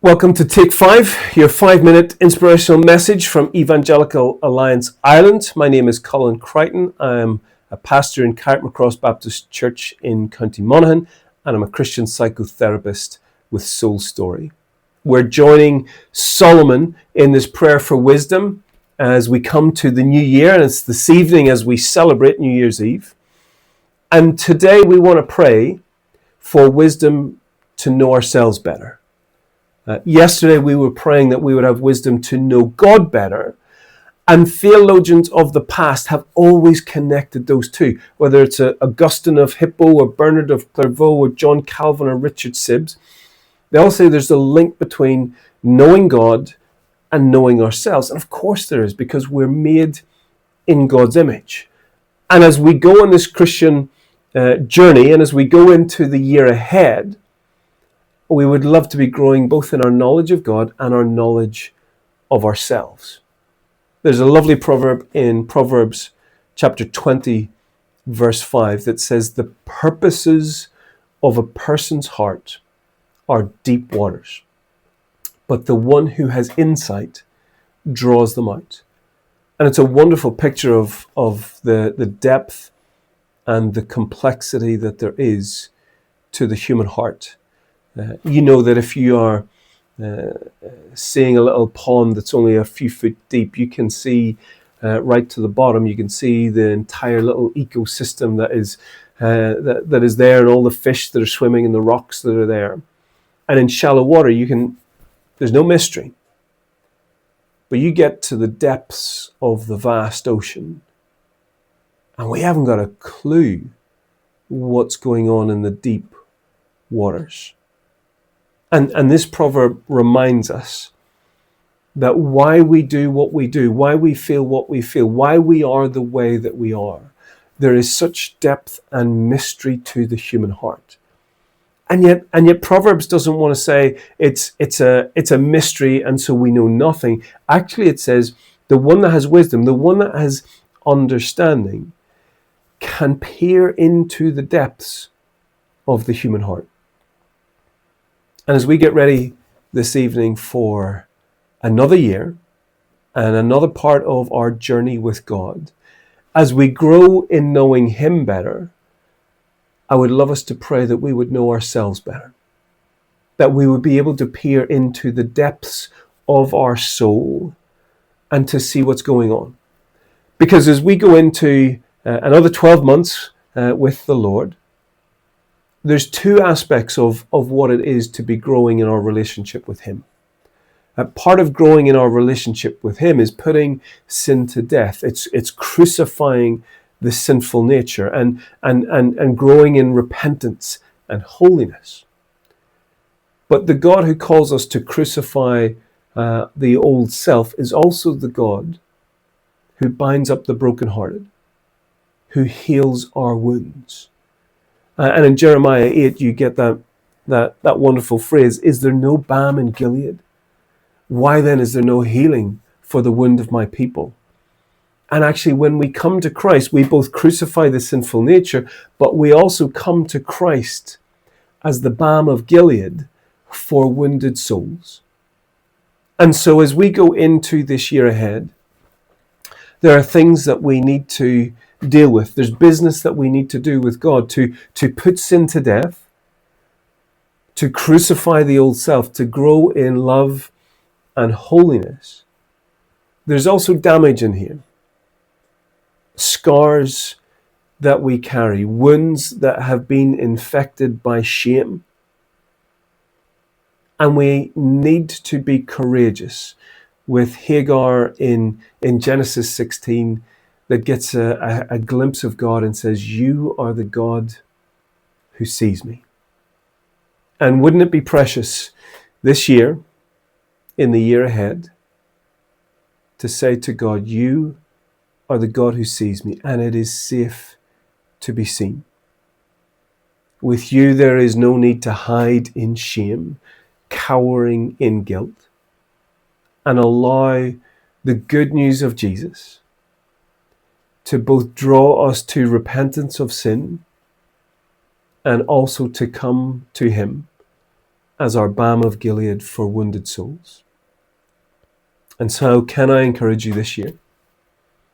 Welcome to Take 5, your 5-minute inspirational message from Evangelical Alliance Ireland. My name is Colin Creighton. I'm a pastor in Creighton Baptist Church in County Monaghan, and I'm a Christian psychotherapist with Soul Story. We're joining Solomon in this prayer for wisdom as we come to the new year, and it's this evening as we celebrate New Year's Eve. And today we want to pray for wisdom to know ourselves better. Yesterday we were praying that we would have wisdom to know God better, and theologians of the past have always connected those two, whether it's Augustine of Hippo or Bernard of Clairvaux or John Calvin or Richard Sibbes. They all say there's a link between knowing God and knowing ourselves, and of course there is, because we're made in God's image. And as we go on this Christian journey, and as we go into the year ahead, we would love to be growing both in our knowledge of God and our knowledge of ourselves. There's a lovely proverb in Proverbs chapter 20, verse 5 that says, "The purposes of a person's heart are deep waters, but the one who has insight draws them out." And it's a wonderful picture of the depth and the complexity that there is to the human heart. You know that if you are seeing a little pond that's only a few feet deep, you can see right to the bottom. You can see the entire little ecosystem that is there, and all the fish that are swimming, and the rocks that are there. And in shallow water, there's no mystery. But you get to the depths of the vast ocean, and we haven't got a clue what's going on in the deep waters. And this proverb reminds us that why we do what we do, why we feel what we feel, why we are the way that we are, there is such depth and mystery to the human heart. And yet Proverbs doesn't want to say it's a mystery and so we know nothing. Actually, it says the one that has wisdom, the one that has understanding, can peer into the depths of the human heart. And as we get ready this evening for another year and another part of our journey with God, as we grow in knowing Him better, I would love us to pray that we would know ourselves better, that we would be able to peer into the depths of our soul and to see what's going on. Because as we go into another 12 months with the Lord, there's two aspects of what it is to be growing in our relationship with Him. Part of growing in our relationship with Him is putting sin to death. It's crucifying the sinful nature and growing in repentance and holiness. But the God who calls us to crucify the old self is also the God who binds up the brokenhearted, who heals our wounds. And in Jeremiah 8, you get that wonderful phrase, "Is there no balm in Gilead? Why then is there no healing for the wound of my people?" And actually, when we come to Christ, we both crucify the sinful nature, but we also come to Christ as the balm of Gilead for wounded souls. And so as we go into this year ahead, there are things that we need to deal with. There's business that we need to do with God to put sin to death, to crucify the old self, to grow in love and holiness. There's also damage in here. Scars that we carry, wounds that have been infected by shame. And we need to be courageous with Hagar in Genesis 16, that gets a glimpse of God and says, "You are the God who sees me." And wouldn't it be precious this year, in the year ahead, to say to God, "You are the God who sees me, and it is safe to be seen. With you there is no need to hide in shame, cowering in guilt, and allow the good news of Jesus to both draw us to repentance of sin and also to come to Him as our balm of Gilead for wounded souls. And so can I encourage you this year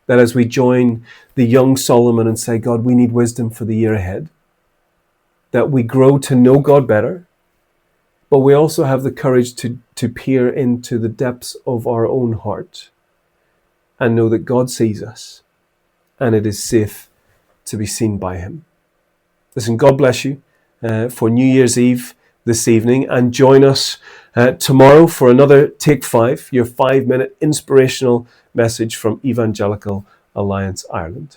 that as we join the young Solomon and say, God, we need wisdom for the year ahead, that we grow to know God better, but we also have the courage to peer into the depths of our own heart and know that God sees us and it is safe to be seen by him. Listen, God bless you for New Year's Eve this evening, and join us tomorrow for another Take 5, your 5-minute inspirational message from Evangelical Alliance Ireland.